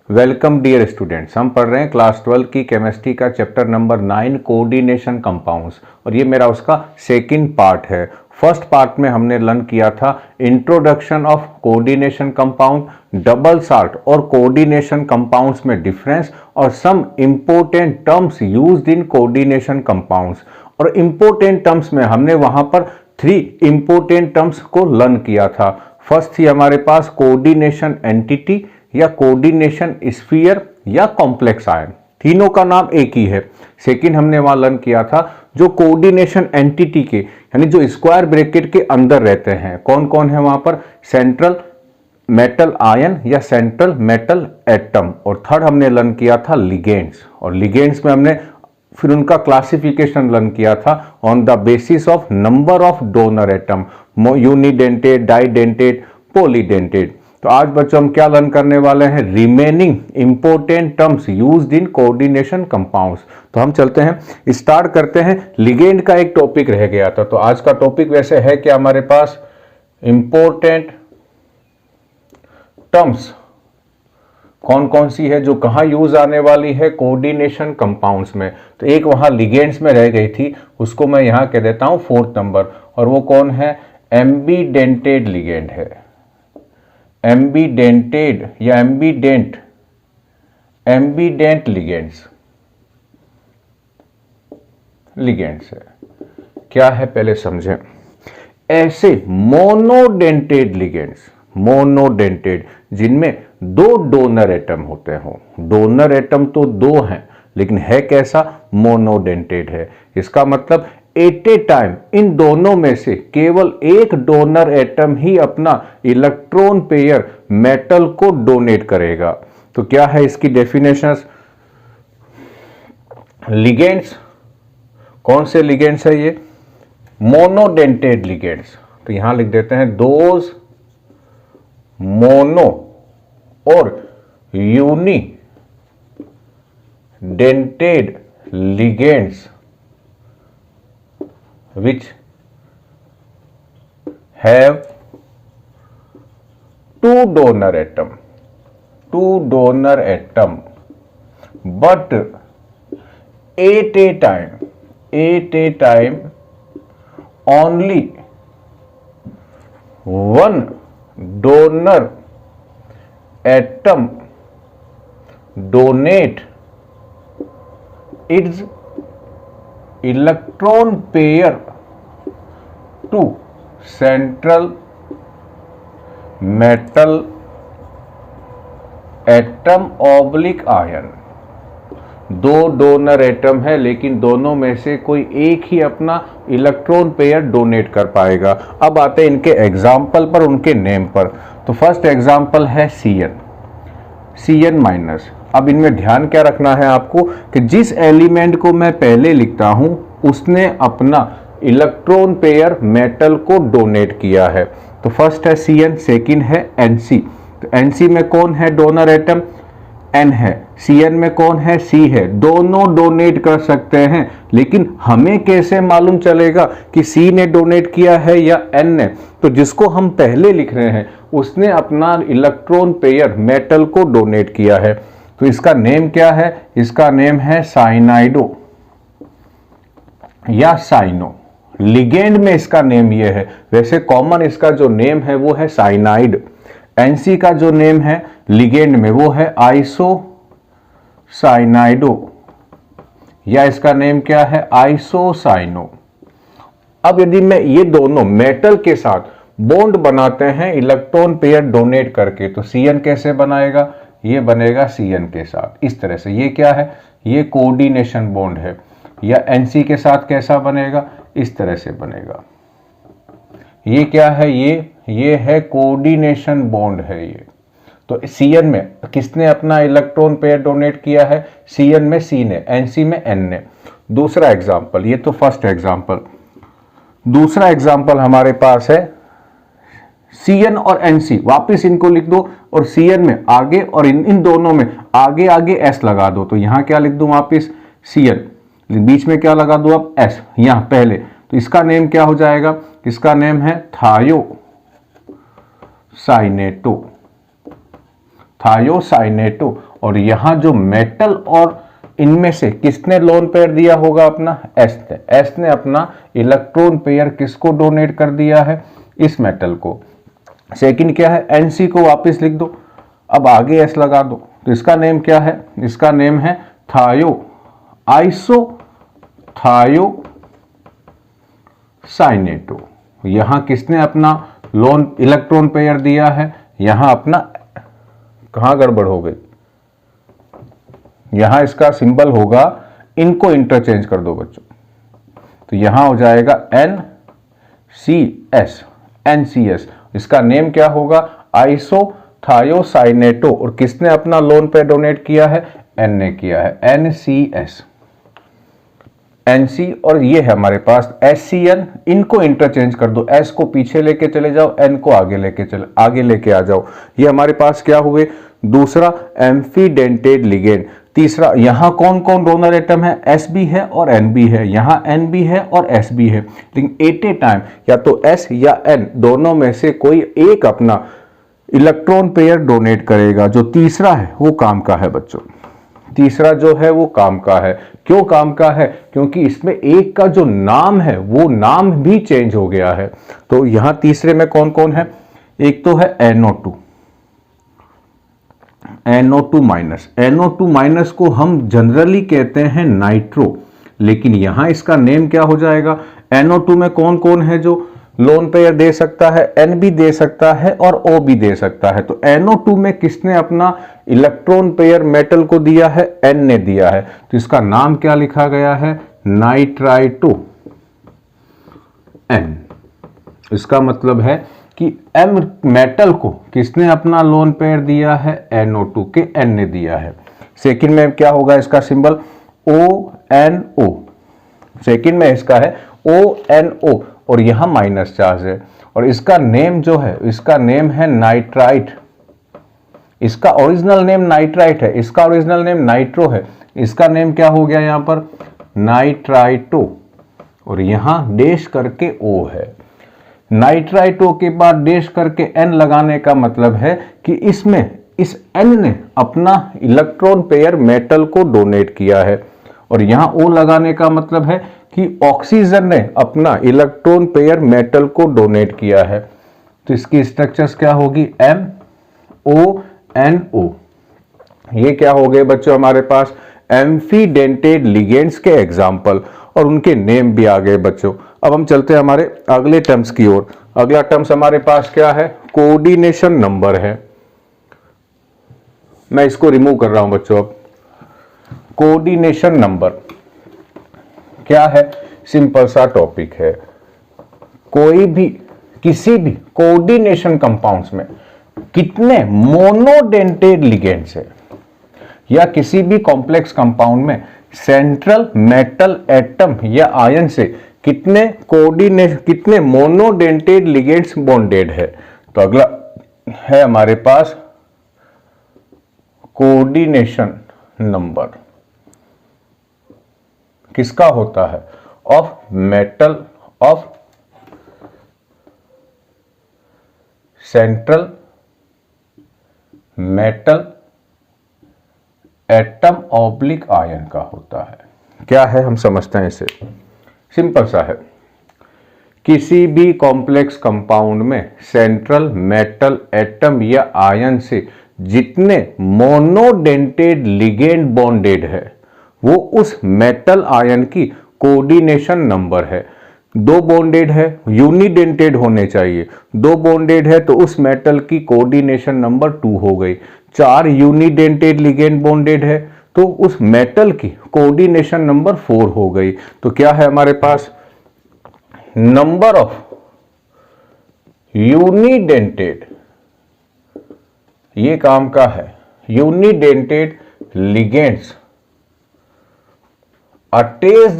Welcome dear students. हम पढ़ रहे हैं क्लास 12 की केमिस्ट्री का चैप्टर नंबर 9 कोऑर्डिनेशन कंपाउंड्स और ये मेरा उसका सेकंड पार्ट है। फर्स्ट पार्ट में हमने लर्न किया था introduction of coordination compound, double salt और कोऑर्डिनेशन कंपाउंड्स में डिफरेंस और some important terms used in coordination compounds. और इंपॉर्टेंट टर्म्स में हमने वहां पर 3 इंपॉर्टेंट टर्म्स को लर्न किया था। फर्स्ट थी हमारे पास कोऑर्डिनेशन एंटिटी या कोऑर्डिनेशन स्फीयर या कॉम्प्लेक्स आयन, तीनों का नाम एक ही है। सेकंड हमने वहां लर्न किया था जो कोऑर्डिनेशन एंटिटी के यानी जो स्क्वायर ब्रैकेट के अंदर रहते हैं, कौन कौन है वहां पर, सेंट्रल मेटल आयन या सेंट्रल मेटल एटम। और थर्ड हमने लर्न किया था लिगेंड्स, और लिगेंड्स में हमने फिर उनका क्लासिफिकेशन लर्न किया था on the basis of number of donor atom, unidentate, डाइडेंटेड, polydentate. तो आज बच्चों हम क्या लर्न करने वाले हैं, remaining important terms used in coordination compounds. तो हम चलते हैं, स्टार्ट करते हैं। लिगेंड का एक टॉपिक रह गया था, तो आज का टॉपिक वैसे है कि हमारे पास इंपॉर्टेंट टर्म्स कौन कौन सी है जो कहां यूज आने वाली है कोऑर्डिनेशन कंपाउंड्स में। तो एक वहां लिगेंड्स में रह गई थी, उसको मैं यहां कह देता हूं 4th नंबर, और वो कौन है, एम्बीडेंटेड लिगेंड है। एम्बीडेंटेड या एम्बीडेंट लिगेंड्स है। क्या है पहले समझें। ऐसे मोनोडेंटेड लिगेंड्स, मोनोडेंटेड जिनमें 2 डोनर एटम होते हों। डोनर एटम तो 2 हैं, लेकिन है कैसा, मोनोडेंटेड है। इसका मतलब एट ए टाइम इन दोनों में से केवल एक डोनर एटम ही अपना इलेक्ट्रॉन पेयर मेटल को डोनेट करेगा। तो क्या है इसकी डेफिनेशंस। लिगेंड्स, कौन से लिगेंड्स है ये, मोनोडेंटेड लिगेंड्स। तो यहां लिख देते हैं दोज मोनो और unidentate ligands which have 2 donor atom but at a time only one donor atom donate its electron pair to central metal atom oblique ion. 2 donor atom है, लेकिन दोनों में से कोई एक ही अपना इलेक्ट्रॉन पेयर डोनेट कर पाएगा। अब आते हैं इनके एग्जाम्पल पर, उनके नेम पर। तो फर्स्ट एग्जाम्पल है Cn माइनस। अब इनमें ध्यान क्या रखना है आपको कि जिस एलिमेंट को मैं पहले लिखता हूं उसने अपना इलेक्ट्रॉन पेयर मेटल को डोनेट किया है। तो फर्स्ट है Cn, सेकंड है Nc। तो Nc में कौन है डोनर एटम, N है। Cn में कौन है, C है। दोनों डोनेट कर सकते हैं, लेकिन हमें कैसे मालूम चलेगा कि C ने डोनेट किया है या N ने। तो जिसको हम पहले लिख रहे हैं उसने अपना इलेक्ट्रॉन पेयर मेटल को डोनेट किया है। तो इसका नेम क्या है, इसका नेम है साइनाइडो या साइनो। लिगेंड में इसका नेम ये है, वैसे कॉमन इसका जो नेम है वो है साइनाइड। एनसी का जो नेम है लिगेंड में वो है आइसो साइनाइडो, या इसका नेम क्या है, आइसोसाइनो। अब यदि मैं ये दोनों मेटल के साथ बॉन्ड बनाते हैं इलेक्ट्रॉन पेयर डोनेट करके, तो Cn कैसे बनाएगा, ये बनेगा Cn के साथ इस तरह से। ये क्या है, ये कोऑर्डिनेशन बॉन्ड है। या Nc के साथ कैसा बनेगा, इस तरह से बनेगा। ये क्या है, ये है कोऑर्डिनेशन बॉन्ड है ये। तो Cn में किसने अपना इलेक्ट्रॉन पेयर डोनेट किया है, Cn में C ने, Nc में N ने। दूसरा एग्जाम्पल, ये तो फर्स्ट एग्जाम्पल। दूसरा एग्जाम्पल हमारे पास है Cn और Nc, वापिस इनको लिख दो और Cn में आगे और इन दोनों में आगे आगे S लगा दो। तो यहां क्या लिख दूं वापिस, Cn, बीच में क्या लगा दो अब S यहां पहले। तो इसका नेम क्या हो जाएगा, इसका नेम है थायो साइनेटो। थायोसाइनेटो, और यहाँ जो मेटल और इनमें से किसने लोन पेयर दिया होगा अपना, एस ने अपना इलेक्ट्रॉन पेयर किसको डोनेट कर दिया है, इस मेटल को। सेकंड क्या है, एनसी को वापस लिख दो, अब आगे एस लगा दो, तो इसका नेम क्या है, इसका नेम है थायोसाइनेटो। यहां किसने अपना लोन इलेक्ट्रॉन पेयर दिया है, यहां अपना, कहां गड़बड़ हो गई, यहां इसका सिंबल होगा, इनको इंटरचेंज कर दो बच्चों, तो यहां हो जाएगा NCS, इसका नेम क्या होगा, आइसोथायोसाइनेटो, और किसने अपना लोन पे डोनेट किया है, एन ने किया है, NC, और ये है हमारे पास SCN, इनको इंटरचेंज कर दो, S को पीछे लेके चले जाओ, N को आगे लेके आ जाओ, ये हमारे पास क्या हुए, दूसरा एम्फीडेंटेड लिगेंड। तीसरा, यहां कौन कौन डोनर एटम है, S भी है और N भी है, यहां N भी है और S भी है, लेकिन एट ए टाइम या तो S या N दोनों में से कोई एक अपना इलेक्ट्रॉन पेयर डोनेट करेगा। जो तीसरा है वो काम का है बच्चों, तीसरा जो है वो काम का है। क्यों काम का है, क्योंकि इसमें एक का जो नाम है वो नाम भी चेंज हो गया है। तो यहां तीसरे में कौन कौन है, एक तो है NO2 माइनस, NO2 माइनस को हम जनरली कहते हैं नाइट्रो, लेकिन यहां इसका नेम क्या हो जाएगा, NO2 में कौन कौन है जो लोन पेयर दे सकता है, N भी दे सकता है और O भी दे सकता है। तो NO2 में किसने अपना इलेक्ट्रॉन पेयर मेटल को दिया है, N ने दिया है, तो इसका नाम क्या लिखा गया है, नाइट्राइटो N। इसका मतलब है कि M मेटल को किसने अपना लोन पेयर दिया है, NO2 के N ने दिया है। सेकंड में क्या होगा इसका सिंबल, ONO, सेकंड में इसका है ONO, और यहां माइनस चार्ज है, और इसका नेम जो है, इसका नेम है नाइट्राइट, इसका ओरिजिनल नेम नाइट्राइट है, इसका ओरिजिनल नेम नाइट्रो है, इसका नेम क्या हो गया यहां पर, नाइट्राइटो, और यहां डैश करके O है। नाइट्राइटो के बाद डैश करके N लगाने का मतलब है कि इसमें इस N ने अपना इलेक्ट्रॉन पेयर मेटल को डोनेट किया है, और यहां O लगाने का मतलब है कि ऑक्सीजन ने अपना इलेक्ट्रॉन पेयर मेटल को डोनेट किया है। तो इसकी स्ट्रक्चर्स क्या होगी, MONO। ये क्या हो गए बच्चों हमारे पास, एम्फीडेंटेड लिगेंड्स के एग्जाम्पल, और उनके नेम भी आ गए बच्चों। अब हम चलते हैं हमारे अगले टर्म्स की ओर। अगला टर्म्स हमारे पास क्या है, कोऑर्डिनेशन नंबर है। मैं इसको रिमूव कर रहा हूं बच्चों। अब कोऑर्डिनेशन नंबर क्या है, सिंपल सा टॉपिक है। कोई भी किसी भी कोऑर्डिनेशन कंपाउंड्स में कितने मोनोडेंटेड लिगेंड्स है, या किसी भी कॉम्प्लेक्स कंपाउंड में सेंट्रल मेटल एटम या आयन से कितने मोनोडेंटेड लिगेंड्स बॉन्डेड है। तो अगला है हमारे पास कोऑर्डिनेशन नंबर, किसका होता है, of metal of central metal atom oblique ion का होता है। क्या है हम समझते हैं इसे, सिंपल सा है। किसी भी कॉम्प्लेक्स कंपाउंड में सेंट्रल मेटल एटम या आयन से जितने मोनोडेंटेड लिगेंड बॉन्डेड है वो उस मेटल आयन की कोऑर्डिनेशन नंबर है। दो बॉन्डेड है, यूनिडेंटेड होने चाहिए, दो बॉन्डेड है तो उस मेटल की कोऑर्डिनेशन नंबर 2 हो गई। 4 यूनिडेंटेड लिगेंड बॉन्डेड है तो उस मेटल की कोऑर्डिनेशन नंबर 4 हो गई। तो क्या है हमारे पास, नंबर ऑफ यूनिडेंटेड, ये काम का है, unidentate ligands attached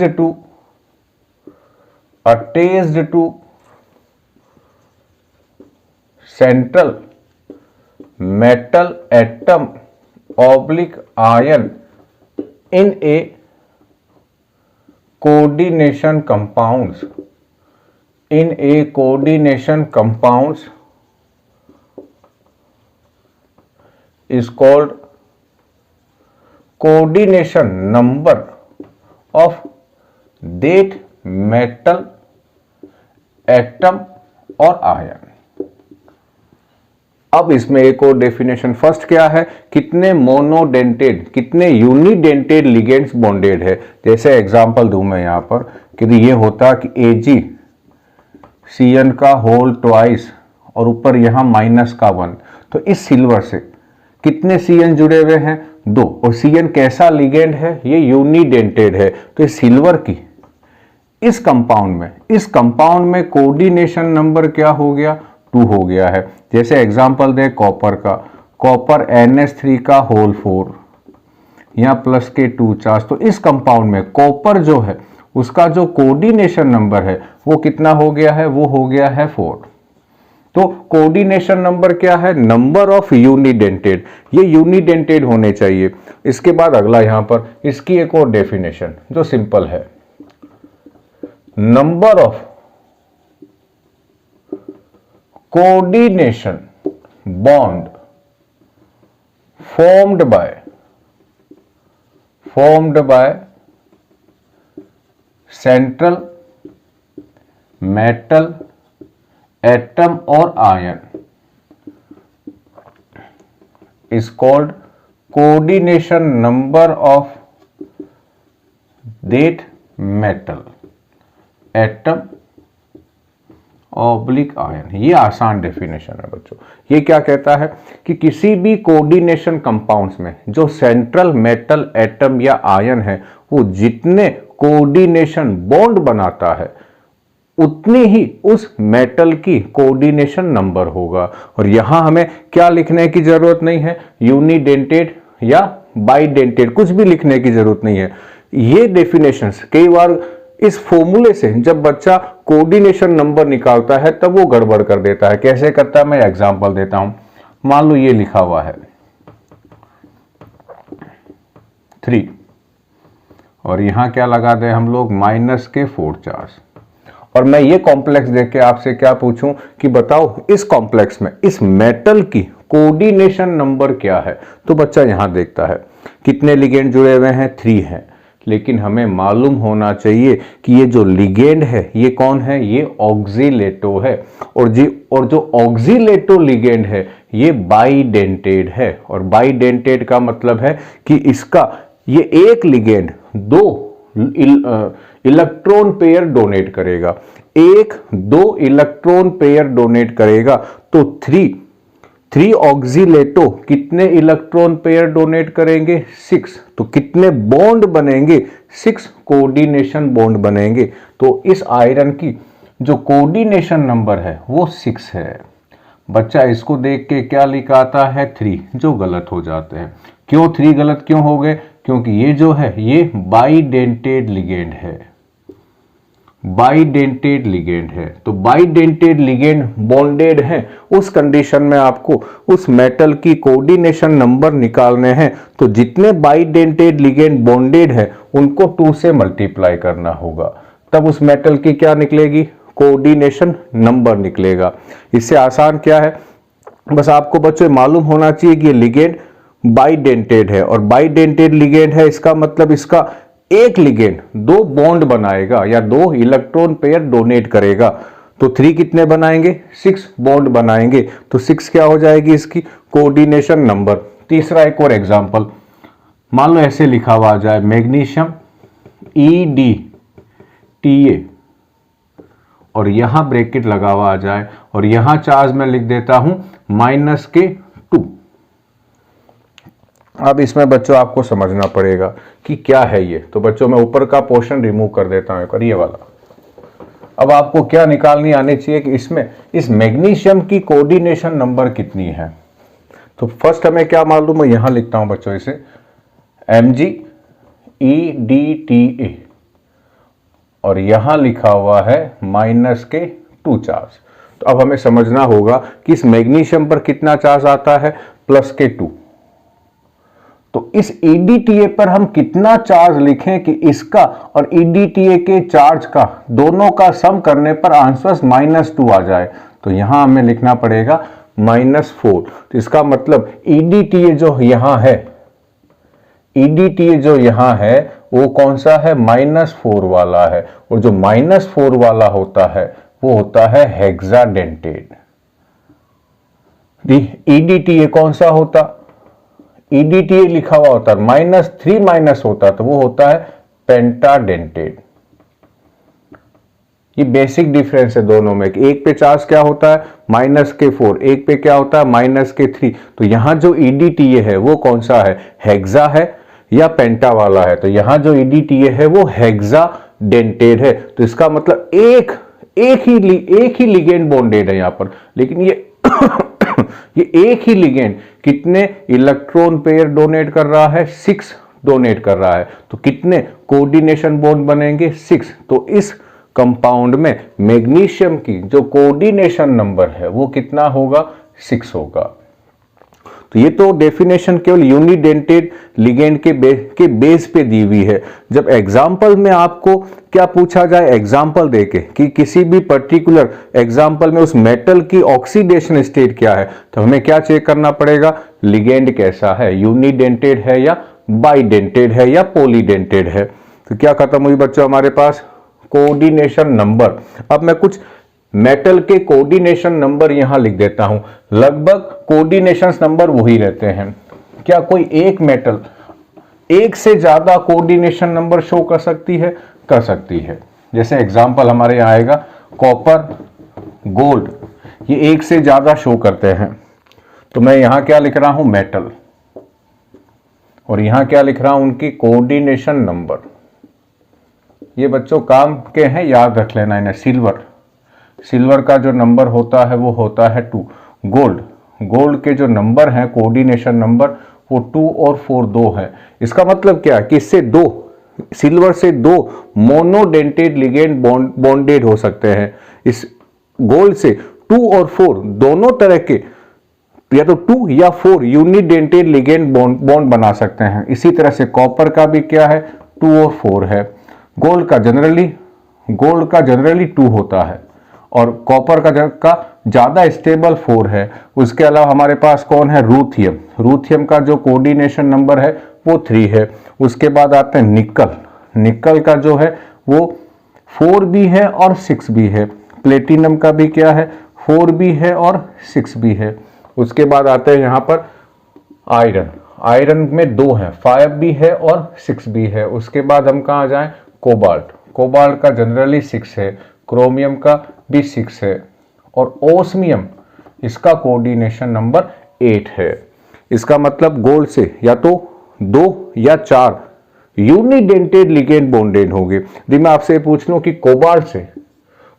to central metal atom oblique ion in a coordination compounds is called coordination number of that metal, atom और आयन। अब इसमें एक और डेफिनेशन, फर्स्ट क्या है, कितने मोनोडेंटेड कितने यूनिडेंटेड लिगेंड्स बॉन्डेड है। जैसे एग्जांपल दूं मैं यहां पर कि ये होता कि AgCN का होल ट्वाइस और ऊपर यहां -1, तो इस सिल्वर से कितने Cn जुड़े हुए हैं, 2, और Cn कैसा लिगेंड है, ये यूनिडेंटेड है। तो इस सिल्वर की इस कंपाउंड में कोऑर्डिनेशन नंबर क्या हो गया, 2 हो गया है। जैसे एग्जांपल दे कॉपर का, कॉपर NH3 का होल 4, यहाँ प्लस के 2 चार्ज, तो इस कंपाउंड में कॉपर जो है उसका जो कोऑर्डिनेशन नंबर है वो कितना हो गया है, वो हो गया है 4। तो कोऑर्डिनेशन नंबर क्या है, नंबर ऑफ यूनिडेंटेड, ये यूनिडेंटेड होने चाहिए। इसके बाद अगला यहां पर इसकी एक और डेफिनेशन जो सिंपल है, number of coordination bond formed by central metal, atom और ion is called coordination number of that metal, atom oblique ion. ये आसान डेफिनेशन है बच्चों। ये क्या कहता है कि किसी भी कोऑर्डिनेशन कंपाउंड्स में जो सेंट्रल मेटल, एटम या आयन है वो जितने कोऑर्डिनेशन बॉन्ड बनाता है उतनी ही उस मेटल की कोऑर्डिनेशन नंबर होगा। और यहां हमें क्या लिखने की जरूरत नहीं है, यूनिडेंटेड या बाइडेंटेड, कुछ भी लिखने की जरूरत नहीं है। ये डेफिनेशंस कई बार इस फॉर्मूले से जब बच्चा कोऑर्डिनेशन नंबर निकालता है तब वो गड़बड़ कर देता है। कैसे करता है, मैं एग्जांपल देता हूं। मान लो ये लिखा हुआ है 3 और यहां क्या लगा दें हम लोग, -4 चार्ज। और मैं ये कॉम्प्लेक्स देख के आपसे क्या पूछूं कि बताओ इस कॉम्प्लेक्स में इस मेटल की कोऑर्डिनेशन नंबर क्या है, तो बच्चा यहां देखता है कितने लिगेंड जुड़े हुए हैं, 3 हैं। लेकिन हमें मालूम होना चाहिए कि ये जो लिगेंड है ये कौन है, ये ऑक्सीलेटो है। और जो ऑक्सीलेटो लिगेंड है ये बाइडेंटेड है। और बाइडेंटेड का मतलब है कि इसका ये एक लिगेंड 2 इलेक्ट्रॉन पेयर डोनेट करेगा, 2 इलेक्ट्रॉन पेयर डोनेट करेगा। तो 3 ऑक्सीलेटो कितने इलेक्ट्रॉन पेयर डोनेट करेंगे, 6। तो कितने बॉन्ड बनेंगे, 6 कोऑर्डिनेशन बॉन्ड बनेंगे। तो इस आयरन की जो कोऑर्डिनेशन नंबर है वो 6 है। बच्चा इसको देख के क्या लिखाता है, 3, जो गलत हो जाते हैं। क्यों 3 गलत क्यों हो गए, क्योंकि ये जो है ये बाइडेंटेड लिगेंड है, बाइडेंटेड लिगेंड है। तो बाइडेंटेड लिगेंड बॉन्डेड है, उस कंडीशन में आपको उस मेटल की कोऑर्डिनेशन नंबर निकालने हैं। तो जितने बाइडेंटेड लिगेंड बॉन्डेड है उनको 2 से मल्टीप्लाई करना होगा, तब उस मेटल की क्या निकलेगी, कोऑर्डिनेशन नंबर निकलेगा। इससे आसान क्या है, बस आपको बच्चों मालूम होना चाहिए कि ये लिगेंड बाइडेंटेड है। और बाइडेंटेड लिगेंड है इसका मतलब इसका एक लिगेंड 2 बॉन्ड बनाएगा या 2 इलेक्ट्रॉन पेयर डोनेट करेगा। तो 3 कितने बनाएंगे, 6 बॉन्ड बनाएंगे। तो 6 क्या हो जाएगी इसकी कोऑर्डिनेशन नंबर। तीसरा एक और एग्जांपल, मान लो ऐसे लिखा हुआ आ जाए मैग्नीशियम EdTA और यहां ब्रैकेट लगा हुआ आ जाए और यहां चार्ज मैं लिख देता हूं -2। अब इसमें बच्चों आपको समझना पड़ेगा कि क्या है ये। तो बच्चों मैं ऊपर का पोर्शन रिमूव कर देता हूं, ये वाला। अब आपको क्या निकालनी आनी चाहिए कि इसमें इस मैग्नीशियम की कोऑर्डिनेशन नंबर कितनी है। तो फर्स्ट हमें क्या मालूम है, यहां लिखता हूं बच्चों इसे MgEdTA और यहां लिखा हुआ है -2 चार्ज। तो अब हमें समझना होगा कि इस मैग्नीशियम पर कितना चार्ज आता है, +2। तो इस EdTA पर हम कितना चार्ज लिखें कि इसका और EdTA के चार्ज का दोनों का सम करने पर आंसर -2 आ जाए। तो यहां हमें लिखना पड़ेगा -4। तो इसका मतलब EDTA जो यहाँ है, EDTA जो यहाँ है वो कौन सा है, -4 वाला है। और जो -4 वाला होता है वो होता है हेक्साडेंटेट। EDTA कौन सा होता, EDTA लिखा हुआ होता है -3 माइनस होता तो वो होता है पेंटाडेंटेट। ये बेसिक डिफरेंस है दोनों में। एक पे चार्ज क्या होता है -4, एक पे क्या होता है -3। तो यहां जो EDTA है वो कौन सा है, हेक्सा है या पेंटा वाला है। तो यहां जो EDTA है वो हेक्साडेंटेट है। तो इसका मतलब एक ही लिगेंड बॉन्डेड है यहां पर, लेकिन ये ये एक ही लिगेंड कितने इलेक्ट्रॉन पेयर डोनेट कर रहा है, 6 डोनेट कर रहा है। तो कितने कोऑर्डिनेशन बॉन्ड बनेंगे, 6। तो इस कंपाउंड में मैग्नीशियम की जो कोऑर्डिनेशन नंबर है वो कितना होगा, 6 होगा। तो ये तो डेफिनेशन केवल यूनिडेंटेड लिगेंड के बेस पे दी हुई है। जब एग्जाम्पल में आपको क्या पूछा जाए, एग्जाम्पल देके कि किसी भी पर्टिकुलर एग्जाम्पल में उस मेटल की ऑक्सीडेशन स्टेट क्या है, तो हमें क्या चेक करना पड़ेगा, लिगेंड कैसा है, यूनिडेंटेड है या बाइडेंटेड है या पॉलीडेंटेड है। तो क्या खत्म हुई बच्चों हमारे पास, कोऑर्डिनेशन नंबर। अब मैं कुछ मेटल के कोऑर्डिनेशन नंबर यहां लिख देता हूं। लगभग कोऑर्डिनेशन नंबर वही रहते हैं। क्या कोई एक मेटल एक से ज्यादा कोऑर्डिनेशन नंबर शो कर सकती है, कर सकती है। जैसे एग्जांपल हमारे यहां आएगा कॉपर, गोल्ड, ये एक से ज्यादा शो करते हैं। तो मैं यहां क्या लिख रहा हूं, मेटल, और यहां क्या लिख रहा हूं, उनकी कोऑर्डिनेशन नंबर। ये बच्चों काम के हैं, याद रख लेना इन्हें। सिल्वर का जो नंबर होता है वो होता है 2। गोल्ड के जो नंबर हैं कोऑर्डिनेशन नंबर वो 2 और 4 दो है। इसका मतलब क्या है कि इससे सिल्वर से 2 मोनोडेंटेड लिगेंड बॉन्डेड हो सकते हैं। इस गोल्ड से 2 और 4 दोनों तरह के, या तो 2 या 4 यूनिडेंटेड लिगेंड बॉन्ड बना सकते हैं। इसी तरह से कॉपर का भी क्या है, 2 और 4 है। गोल्ड का जनरली 2 होता है और कॉपर का ज्यादा स्टेबल 4 है। उसके अलावा हमारे पास कौन है, रूथियम का जो कोऑर्डिनेशन नंबर है वो 3 है। उसके बाद आते हैं निकल का जो है वो 4 भी है और 6 भी है। प्लेटिनम का भी क्या है, 4 भी है और 6 भी है। उसके बाद आते हैं यहाँ पर आयरन में 2 है, 5 भी है और 6 भी है। उसके बाद हम कहाँ जाएं, कोबाल्ट का जनरली 6 है, क्रोमियम का भी 6 है, और ओस्मियम इसका कोऑर्डिनेशन नंबर 8 है। इसका मतलब गोल्ड से या तो 2 या 4 यूनिडेंटेड लिगेंड बॉन्डेड होंगे। यदि मैं आपसे पूछ लूं कि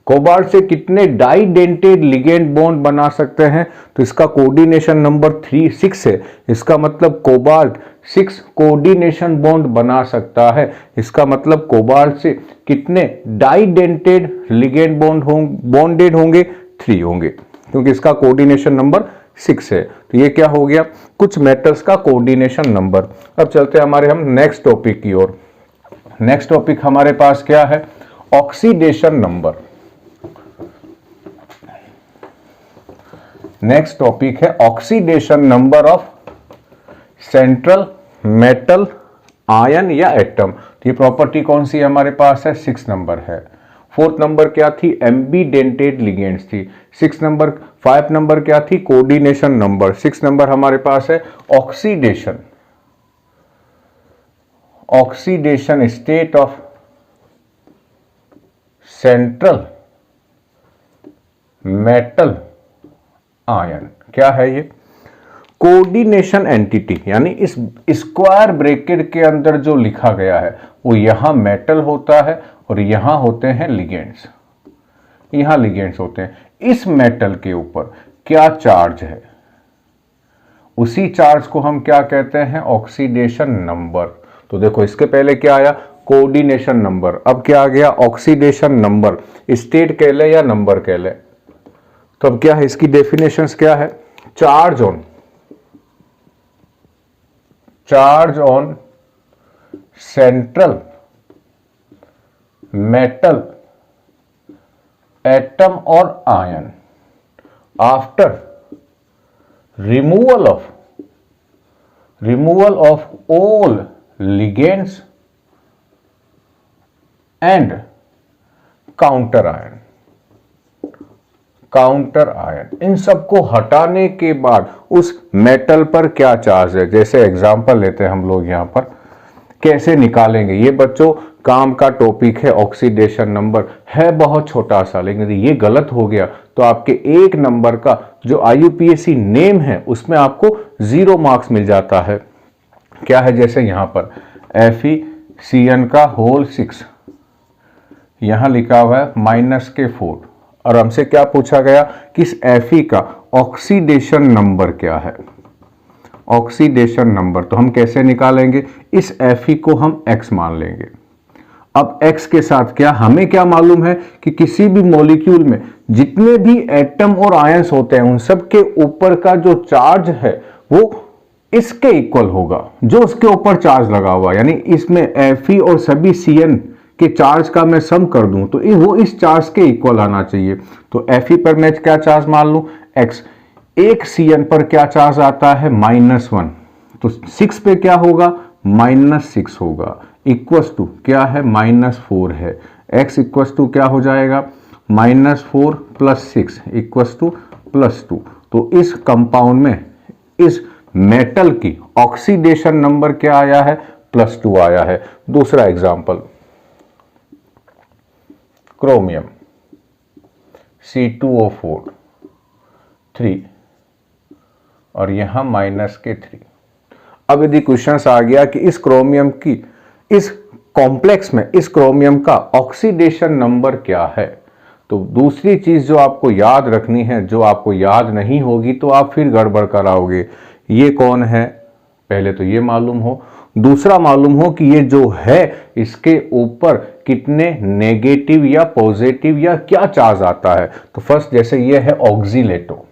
कोबाल्ट से कितने डाइडेंटेड लिगेंड बॉन्ड बना सकते हैं, तो इसका कोऑर्डिनेशन नंबर 6 है। इसका मतलब कोबाल्ट 6 कोऑर्डिनेशन बॉन्ड बना सकता है। इसका मतलब कोबाल्ट से कितने डाइडेंटेड लिगेंड बॉन्डेड होंगे, 3 होंगे, क्योंकि इसका कोऑर्डिनेशन नंबर 6 है। तो ये क्या हो गया, कुछ मेटल्स का कोऑर्डिनेशन नंबर। अब चलते हैं हमारे हम नेक्स्ट टॉपिक की ओर। नेक्स्ट टॉपिक हमारे पास क्या है, ऑक्सीडेशन नंबर। नेक्स्ट टॉपिक है oxidation number of central metal ion या एटम। तो ये प्रॉपर्टी कौन सी हमारे पास है, 6 नंबर है। 4th नंबर क्या थी, एम्बीडेंटेड लिगेंड्स थी। 5 नंबर क्या थी, कोऑर्डिनेशन नंबर। 6 नंबर हमारे पास है oxidation state of central metal ion. क्या है ये, कोऑर्डिनेशन एंटिटी, यानी इस स्क्वायर ब्रैकेट के अंदर जो लिखा गया है वो यहां मेटल होता है और यहां होते हैं लिगेंड्स, यहां लिगेंड्स होते हैं। इस मेटल के ऊपर क्या चार्ज है, उसी चार्ज को हम क्या कहते हैं, ऑक्सीडेशन नंबर। तो देखो इसके पहले क्या आया, कोऑर्डिनेशन नंबर, अब क्या आ गया, ऑक्सीडेशन नंबर। स्टेट कह ले या नंबर कह ले। तो अब क्या है, इसकी डेफिनेशंस क्या है, charge on central metal atom और ion after removal of all ligands and counter ion, इन सबको हटाने के बाद उस मेटल पर क्या चार्ज है। जैसे एग्जांपल लेते हैं हम लोग यहां पर, कैसे निकालेंगे ये बच्चों काम का टॉपिक है। ऑक्सीडेशन नंबर है बहुत छोटा सा, लेकिन यदि ये गलत हो गया तो आपके एक नंबर का जो IUPAC नेम है उसमें आपको 0 मार्क्स मिल जाता है। क्या है, जैसे यहां पर FeCN का होल 6, यहां लिखा हुआ है -4, और हमसे क्या पूछा गया कि इस Fe का ऑक्सीडेशन नंबर क्या है। ऑक्सीडेशन नंबर तो हम कैसे निकालेंगे, इस Fe को हम x मान लेंगे। अब x के साथ क्या, हमें क्या मालूम है कि किसी भी मॉलिक्यूल में जितने भी एटम और आयंस होते हैं उन सब के ऊपर का जो चार्ज है वो इसके इक्वल होगा, जो उसके ऊपर चार्ज लगा हुआ। यानी इसमें Fe और सभी Cn के चार्ज का मैं सम कर दूं तो वो इस चार्ज के इक्वल आना चाहिए। तो Fe पर मैं क्या चार्ज मान लूं, x। एक Cn पर क्या चार्ज आता है, -1, तो 6 पे क्या होगा, -6 होगा, इक्वस टू क्या है, -4 है। x इक्वस टू क्या हो जाएगा, -4 + 6 इक्वस टू +2। तो इस कंपाउंड में इस मेटल की ऑक्सीडेशन नंबर क्या आया है, +2 आया है। दूसरा एग्जांपल, क्रोमियम C2O4 3 और यहां -3। अब यदि क्वेश्चन आ गया कि इस क्रोमियम की इस कॉम्प्लेक्स में इस क्रोमियम का ऑक्सीडेशन नंबर क्या है, तो दूसरी चीज जो आपको याद रखनी है, जो आपको याद नहीं होगी तो आप फिर गड़बड़ कराओगे। ये कौन है, पहले तो ये मालूम हो, दूसरा मालूम हो कि ये जो है इसके ऊपर कितने नेगेटिव या पॉजिटिव या क्या चार्ज आता है। तो फर्स्ट जैसे ये है ऑक्सीलेटो,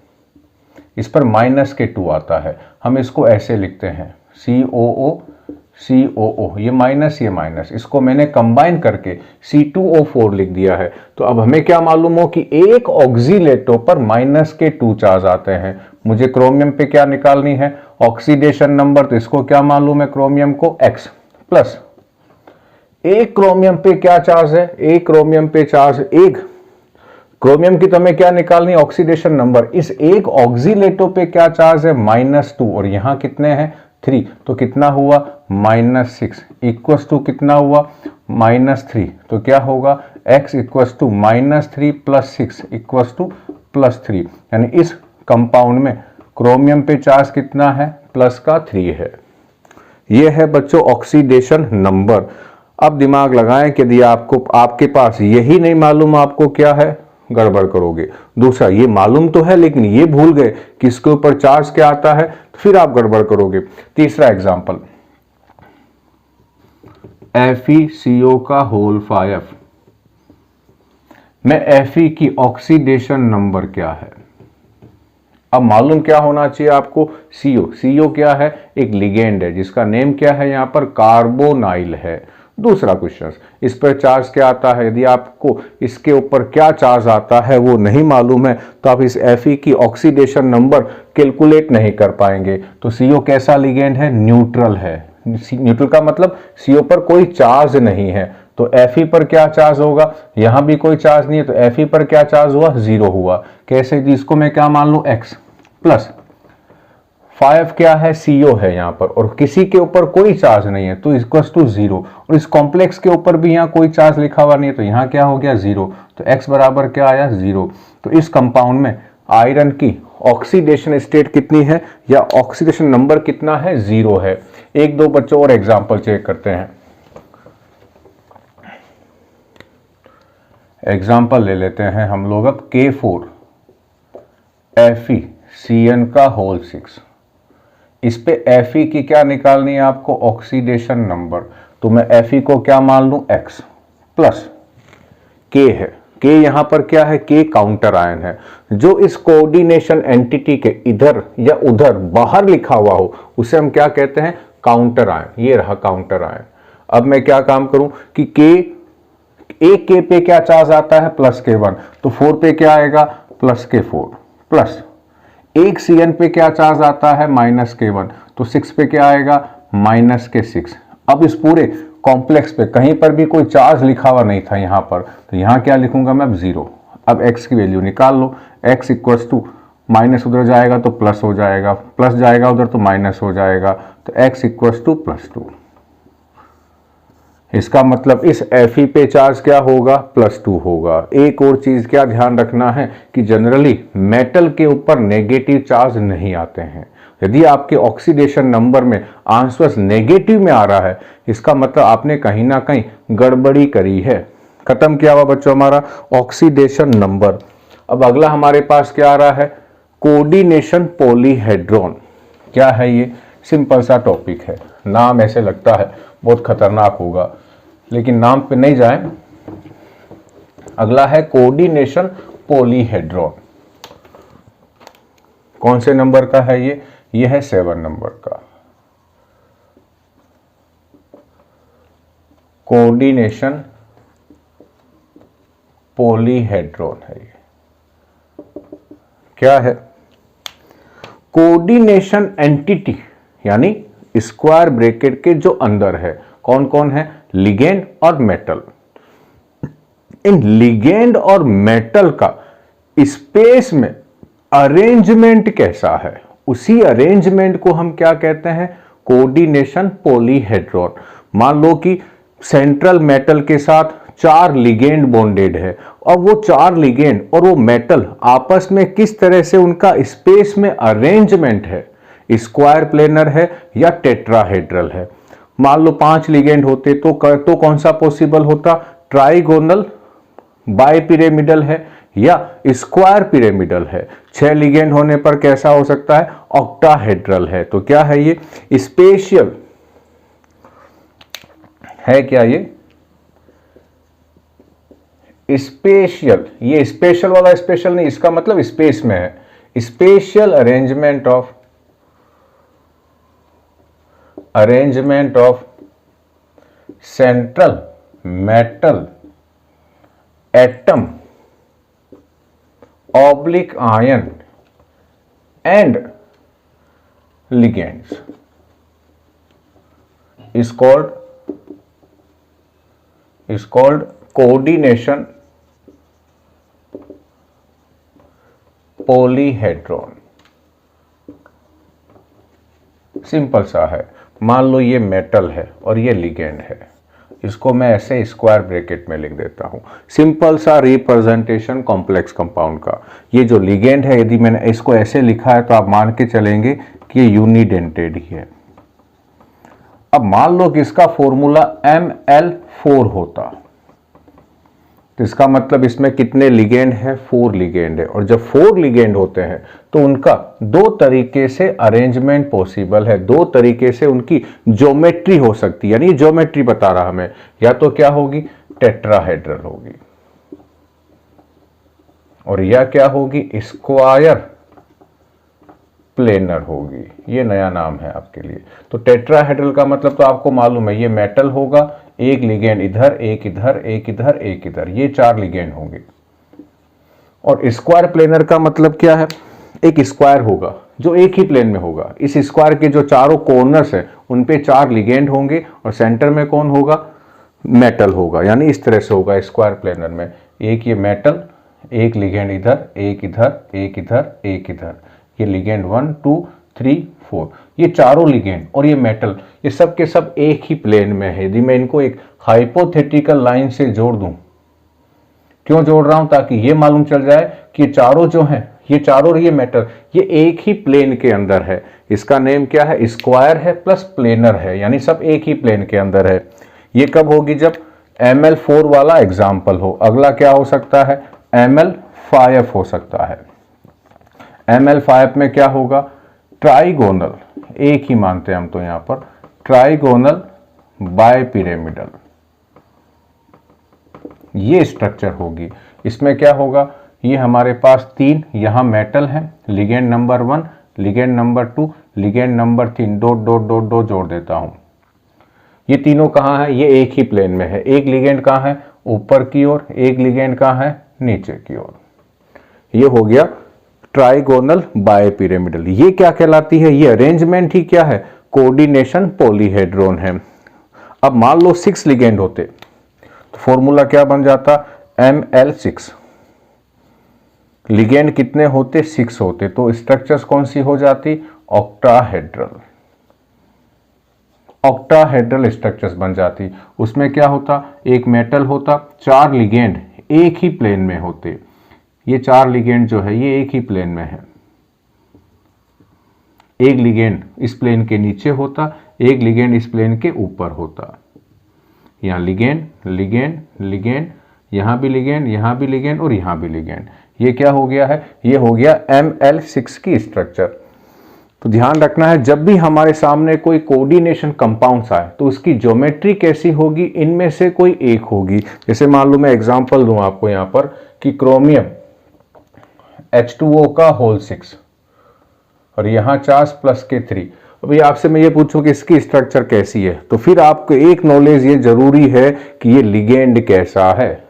इस पर -2 आता है, हम इसको ऐसे लिखते हैं COO COO, ये माइनस, इसको मैंने कंबाइन करके C2O4 लिख दिया है। तो अब हमें क्या मालूम हो कि एक ऑक्सीलेटो पर -2 चार्ज आते हैं। मुझे क्रोमियम पे क्या निकालनी है, ऑक्सीडेशन नंबर, तो इसको क्या मालूम है क्रोमियम को, x प्लस एक क्रोमियम पे क्या चार्ज है, एक क्रोमियम पे चार्ज एक क्रोमियम की, तो हमें क्या निकालनी है, ऑक्सीडेशन नंबर। इस एक ऑक्सीलेटो पे क्या चार्ज है, -2, और यहां कितने हैं, 3, तो कितना हुआ, -6 इक्वस टू कितना हुआ, -3, तो क्या होगा, x equals to -3 + 6 equals to +3। यानी इस कंपाउंड में क्रोमियम पे चार्ज कितना है, +3 है। यह है बच्चों ऑक्सीडेशन नंबर। अब दिमाग लगाएं कि यदि आपके पास यही नहीं मालूम आपको क्या है, गड़बड़ करोगे। दूसरा ये मालूम तो है लेकिन ये भूल गए कि इसके ऊपर चार्ज क्या आता है, तो फिर आप गड़बड़ करोगे। तीसरा एग्जांपल, FeCO का होल 5 में Fe की ऑक्सीडेशन नंबर क्या है। अब मालूम क्या होना चाहिए आपको, CO क्या है, एक लिगेंड है जिसका नेम क्या है, यहां पर कार्बोनाइल है। दूसरा क्वेश्चन, इस पर चार्ज क्या आता है, यदि आपको इसके ऊपर क्या चार्ज आता है वो नहीं मालूम है तो आप इस Fe की ऑक्सीडेशन नंबर कैलकुलेट नहीं कर पाएंगे। तो CO कैसा लिगेंड है, न्यूट्रल है। न्यूट्रल का मतलब CO पर कोई चार्ज नहीं है, तो Fe पर क्या चार्ज होगा, यहां भी कोई चार्ज नहीं है, तो Fe पर क्या चार्ज हुआ, 0 हुआ। कैसे, जिसको मैं क्या मान लूं, x प्लस 5 क्या है, CO है यहां पर, और किसी के ऊपर कोई चार्ज नहीं है तो इक्वल्स टू 0, और इस कॉम्प्लेक्स के ऊपर भी यहां कोई चार्ज लिखा हुआ नहीं है तो यहां क्या हो गया, 0, तो x बराबर क्या आया, 0। तो इस कंपाउंड में आयरन की ऑक्सीडेशन स्टेट कितनी है या ऑक्सीडेशन नंबर कितना है, 0 है। एक दो बच्चों और एग्जाम्पल चेक करते हैं। एग्जाम्पल ले लेते हैं हम लोग अब K4 FeCN का होल 6, इस पे Fe की क्या निकालनी है आपको, ऑक्सीडेशन नंबर। तो मैं Fe को क्या मान लूं, x प्लस K है, K यहां पर क्या है, K काउंटर आयन है। जो इस कोऑर्डिनेशन एंटिटी के इधर या उधर बाहर लिखा हुआ हो उसे हम क्या कहते हैं, काउंटर आयन। ये रहा काउंटर आयन। अब मैं क्या काम करूं कि एक K पे क्या चार्ज आता है, +K1, तो 4 पे क्या आएगा, +K4 प्लस एक CN पे क्या चार्ज आता है, -K1, तो 6 पे क्या आएगा, -K6। अब इस पूरे कॉम्प्लेक्स पे कहीं पर भी कोई चार्ज लिखा हुआ नहीं था यहाँ पर, तो यहाँ क्या लिखूंगा मैं, 0। अब x की वैल्यू निकाल लो, x इक्वल्स टू माइनस उधर जाएगा तो प्लस हो जाएगा, प्लस जाएगा उधर तो माइनस हो जाएगा, तो x इक्वल्स टू +2। इसका मतलब इस Fe पे चार्ज क्या होगा, +2 होगा। एक और चीज क्या ध्यान रखना है कि जनरली मेटल के ऊपर नेगेटिव चार्ज नहीं आते हैं। यदि आपके ऑक्सीडेशन नंबर में आंसर नेगेटिव में आ रहा है, इसका मतलब आपने कहीं ना कहीं गड़बड़ी करी है। खत्म किया हुआ बच्चों हमारा ऑक्सीडेशन नंबर। अब अगला हमारे पास क्या आ रहा है, कोऑर्डिनेशन पॉलीहेड्रॉन। क्या है ये, सिंपल सा टॉपिक है, नाम ऐसे लगता है बहुत खतरनाक होगा, लेकिन नाम पे नहीं जाए। अगला है कोऑर्डिनेशन पॉलीहेड्रॉन। कौन से नंबर का है ये है 7 नंबर का। कोऑर्डिनेशन पॉलीहेड्रॉन है ये। क्या है, कोऑर्डिनेशन एंटिटी, यानी स्क्वायर ब्रैकेट के जो अंदर है कौन कौन है, लिगेंड और मेटल। इन लिगेंड और मेटल का स्पेस में अरेंजमेंट कैसा है, उसी अरेंजमेंट को हम क्या कहते हैं, कोऑर्डिनेशन पॉलीहेड्रॉन। मान लो कि सेंट्रल मेटल के साथ 4 लिगेंड बॉन्डेड है, और वो 4 लिगेंड और वो मेटल आपस में किस तरह से उनका स्पेस में अरेंजमेंट है, स्क्वायर प्लेनर है या टेट्राहेड्रल है। मान लो 5 लिगेंड होते तो कौन सा पॉसिबल होता, ट्राइगोनल बाइपिरामिडल है या स्क्वायर पिरामिडल है। 6 लिगेंड होने पर कैसा हो सकता है, ऑक्टाहेड्रल है। तो क्या है ये, स्पेशियल है। क्या ये स्पेशियल, ये स्पेशल वाला स्पेशल नहीं, इसका मतलब स्पेस में है। Spatial arrangement of central metal atom oblique ion and ligands is called coordination polyhedron. Simple सा है, मान लो ये मेटल है और ये लिगेंड है, इसको मैं ऐसे स्क्वायर ब्रैकेट में लिख देता हूं। सिंपल सा रिप्रेजेंटेशन कॉम्प्लेक्स कंपाउंड का। ये जो लिगेंड है, यदि मैंने इसको ऐसे लिखा है तो आप मान के चलेंगे कि ये यूनिडेंटेड ही है। अब मान लो कि इसका फॉर्मूला Ml4 होता, तो इसका मतलब इसमें कितने लिगेंड है, 4 लिगेंड है। और जब 4 लिगेंड होते हैं तो उनका 2 तरीके से अरेंजमेंट पॉसिबल है, 2 तरीके से उनकी ज्योमेट्री हो सकती है। यानी ज्योमेट्री बता रहा हमें, या तो क्या होगी, टेट्राहेड्रल होगी, और या क्या होगी, स्क्वायर प्लेनर होगी। ये नया नाम है आपके लिए। तो टेट्राहेड्रल का मतलब तो आपको मालूम है, ये मेटल होगा, एक लिगेंड इधर, एक इधर, एक इधर, एक इधर, ये 4 लिगेंड होंगे। और स्क्वायर प्लेनर का मतलब क्या है, एक स्क्वायर होगा जो एक ही प्लेन में होगा। इस स्क्वायर के जो चारों कॉर्नर्स हैं उन पे 4 लिगेंड होंगे और सेंटर में कौन होगा, मेटल होगा। यानी इस तरह से होगा स्क्वायर प्लेनर में, एक ये मेटल, एक लिगेंड इधर, एक इधर, एक इधर, एक इधर, ये लिगेंड 1 2 3 4, ये चारों लिगेंड और ये मेटल, ये सब के सब एक ही प्लेन में है। यदि मैं इनको एक हाइपोथेटिकल लाइन से जोड़ दूं, क्यों जोड़ रहा हूं, ताकि ये मालूम चल जाए कि ये चारों जो हैं, ये चारों और ये मेटल, ये एक ही प्लेन के अंदर है। इसका नेम क्या है, स्क्वायर है प्लस प्लेनर है, यानी सब एक ही प्लेन के अंदर है। ये कब होगी, जब Ml4 वाला एग्जाम्पल हो। अगला क्या हो सकता है, Ml5 हो सकता है। Ml5 में क्या होगा, ट्राइगोनल, एक ही मानते हैं हम तो यहां पर, ट्राइगोनल बाइपिरामिडल, ये स्ट्रक्चर होगी। इसमें क्या होगा, ये हमारे पास 3 यहां मेटल है, ligand number 1, ligand number 2, ligand number 3, dot dot dot dot जोड़ देता हूं। ये तीनों कहां है, ये एक ही प्लेन में है। एक लिगेंड कहां है, ऊपर की ओर, एक लिगेंड कहां है, नीचे की ओर। ये हो गया ट्राइगोनल बायपिरामिडल। ये क्या कहलाती है? ये अरेंजमेंट ही क्या है? कोऑर्डिनेशन पॉलीहेड्रॉन है। अब मान लो 6 लिगेंड होते तो फॉर्मूला क्या बन जाता? Ml6। लिगेंड कितने होते? 6 होते, तो स्ट्रक्चर्स कौन सी हो जाती? ऑक्टाहेड्रल। ऑक्टाहेड्रल स्ट्रक्चर्स बन जाती। उसमें क्या होता? एक मेटल होता, 4 लिगेंड एक ही प्लेन में होते। ये 4 लिगेंड जो है ये एक ही प्लेन में है। एक लिगेंड इस प्लेन के नीचे होता, एक लिगेंड इस प्लेन के ऊपर होता। यहाँ लिगेंड लिगेंड लिगेंड, यहाँ भी लिगेंड, यहाँ भी लिगेंड और यहाँ भी लिगेंड। ये क्या हो गया है? ये हो गया Ml6 की स्ट्रक्चर। तो ध्यान रखना है, जब भी हमारे सामने कोई कोऑर्डिनेशन कंपाउंड्स आए तो उसकी ज्योमेट्री कैसी होगी? इनमें से कोई एक होगी। जैसे मान लो मैं एग्जांपल दूं आपको यहाँ पर कि क्रोमियम H2O का होल 6 और यहाँ चार्ज प्लस के 3। अभी आपसे मैं ये पूछूं कि इसकी स्ट्रक्चर कैसी है, तो फिर आपको एक नॉलेज ये जरूरी है कि ये लिगेंड कैसा है,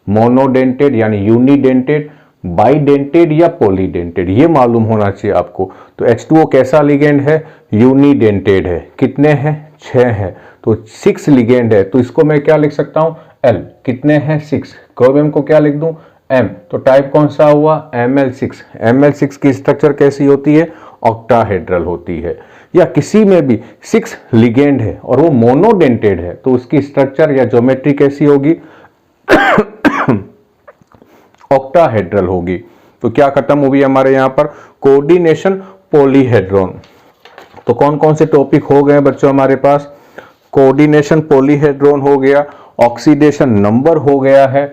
मोनोडेंटेड यानी यूनिडेंटेड, बाइडेंटेड या पॉलीडेंटेड, ये मालूम होना चाहिए आपको। तो H2O कैसा लिगेंड है? यूनिडेंटेड है। कितने हैं? 6 है, तो 6 लिगेंड है, तो इसको मैं क्या लिख सकता हूं? L। कितने हैं? 6। क्रोमियम को क्या लिख दूं? M। तो टाइप कौन सा हुआ? Ml6। Ml6 की स्ट्रक्चर कैसी होती है? ऑक्टाहेड्रल होती है। या किसी में भी 6 लिगेंड है और वो मोनोडेंटेड है तो उसकी स्ट्रक्चर या ज्योमेट्री कैसी होगी? ऑक्टाहेड्रल होगी। तो क्या खत्म हुई हमारे यहां पर? Coordination polyhedron. तो कौन कौन से टॉपिक हो गए बच्चों हमारे पास? कोऑर्डिनेशन पॉलीहेड्रॉन हो गया, ऑक्सीडेशन नंबर हो गया है,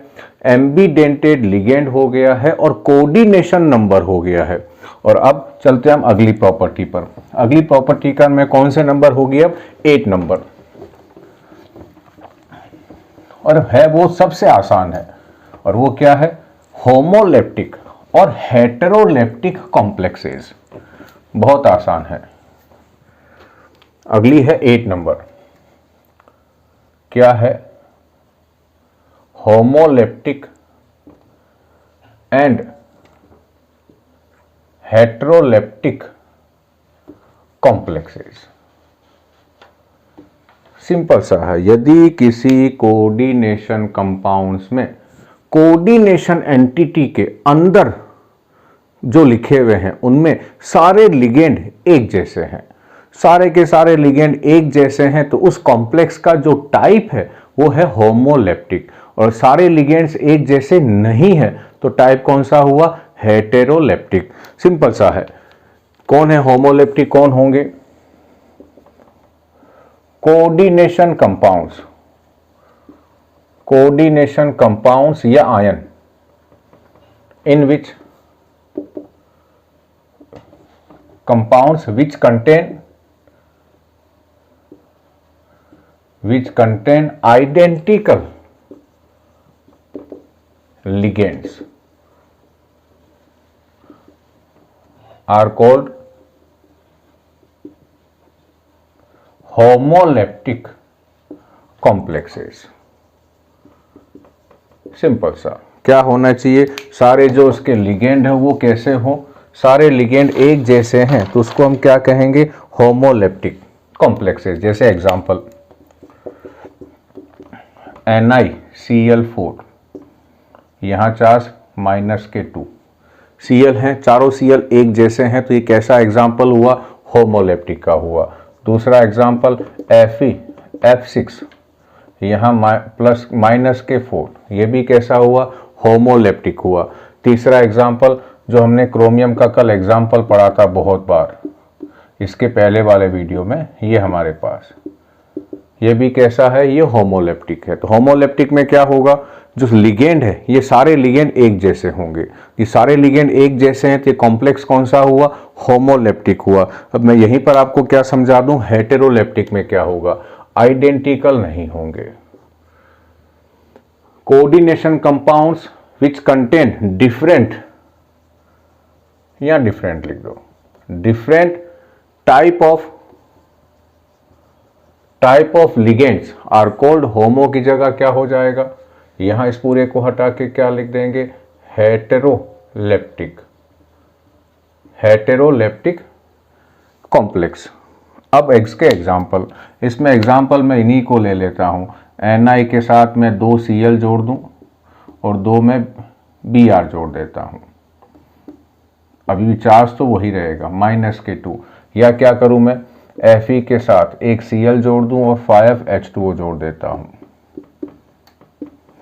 एम्बीडेंटेड लिगेंड हो गया है और कोऑर्डिनेशन नंबर हो गया है। और अब चलते हैं हम अगली प्रॉपर्टी पर। अगली प्रॉपर्टी का में कौन से नंबर होगी? अब 8 नंबर, और है वो सबसे आसान है, और वो क्या है? होमोलेप्टिक और हेटेरोलेप्टिक कॉम्प्लेक्सेस। बहुत आसान है। अगली है 8 नंबर, क्या है? Homoleptic and heteroleptic complexes. Simple सा है, यदि किसी कोऑर्डिनेशन कंपाउंड्स में कोऑर्डिनेशन एंटिटी के अंदर जो लिखे हुए हैं उनमें सारे लिगेंड एक जैसे हैं, सारे के सारे लिगेंड एक जैसे हैं, तो उस कॉम्प्लेक्स का जो टाइप है वो है होमोलेप्टिक। और सारे लिगेंड्स एक जैसे नहीं है तो टाइप कौन सा हुआ? हेटेरोलेप्टिक। सिंपल सा है। कौन है होमोलेप्टिक? कौन होंगे? कोऑर्डिनेशन कंपाउंड्स, कोऑर्डिनेशन कंपाउंड्स या ion in which compounds which contain identical ligands are called homoleptic complexes। Simple सा, क्या होना चाहिए? सारे जो उसके लिगेंड है वो कैसे हो? सारे लिगेंड एक जैसे हैं तो उसको हम क्या कहेंगे? Homoleptic complexes. जैसे एग्जांपल NiCl4, यहाँ चार्ज माइनस के 2, Cl हैं, चारों Cl एक जैसे हैं, तो ये कैसा एग्जांपल हुआ? होमोलेप्टिक का हुआ। दूसरा एग्जांपल Fe(F6), यहाँ प्लस माइनस के 4, ये भी कैसा हुआ? होमोलेप्टिक हुआ। तीसरा एग्जांपल जो हमने क्रोमियम का कल एग्जांपल पढ़ा था बहुत बार, इसके पहले वाले वीडियो में, ये हमारे पास, ये भी कैसा है? ये होमोलेप्टिक है। तो होमोलेप्टिक में क्या होगा? जो लिगेंड है ये सारे लिगेंड एक जैसे होंगे। ये सारे लिगेंड एक जैसे हैं तो ये कॉम्प्लेक्स कौन सा हुआ? होमोलेप्टिक हुआ। अब मैं यहीं पर आपको क्या समझा दूं, हेटेरोलेप्टिक में क्या होगा? आइडेंटिकल नहीं होंगे। Coordination compounds which contain different, या डिफरेंट लिख दो, different type of ligands are called, homo की जगह क्या हो जाएगा? यहां इस पूरे को हटा के क्या लिख देंगे? Heteroleptic heteroleptic complex. अब एक्स के एग्जाम्पल, इसमें एग्जाम्पल मैं इन्हीं को ले लेता हूँ। Na के साथ मैं 2 Cl जोड़ दूँ और 2 में Br जोड़ देता हूँ। अभी भी चार्ज तो वही रहेगा -2। या क्या करूँ मैं, Fe के साथ एक Cl जोड़ दूँ और 5H2O जोड़ देता हूँ।